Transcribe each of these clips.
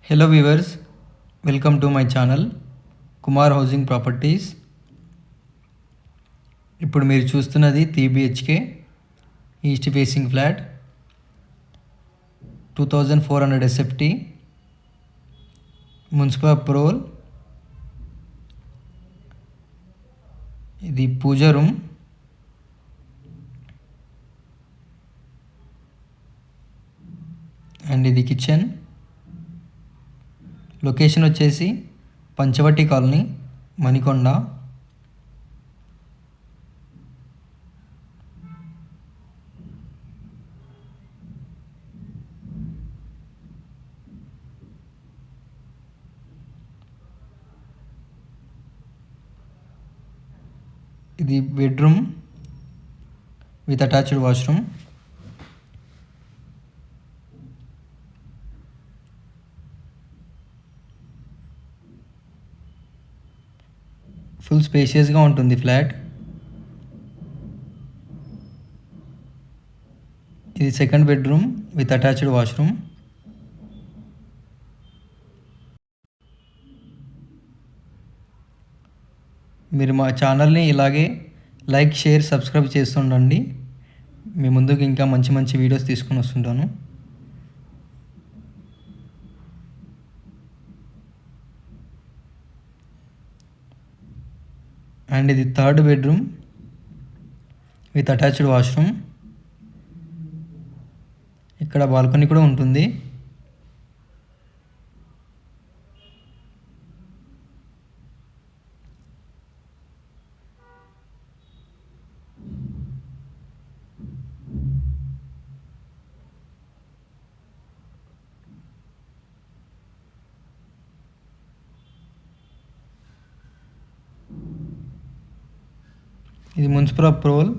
Hello viewers, welcome to my channel Kumar housing properties. ఇప్పుడు మీరు చూస్తున్నది 3 BHK east facing flat 2400 SFT municipal approval. ఇది పూజ room. And ఇది kitchen. Location వచ్చేసి Panchavati colony, Manikonda. ఇది bedroom with attached washroom. Full స్పేషియస్గా ఉంటుంది ఫ్లాట్. ఇది second bedroom with attached washroom. మీరు మా ఛానల్ని ఇలాగే లైక్, షేర్, సబ్స్క్రైబ్ చేస్తుండండి. మీ ముందుకు ఇంకా మంచి మంచి వీడియోస్ తీసుకొని వస్తుంటాను. అండ్ ఇది third bedroom with attached washroom. ఇక్కడ బాల్కనీ కూడా ఉంటుంది. ఇది municipal approval.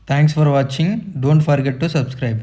Thanks for watching. Don't forget to subscribe.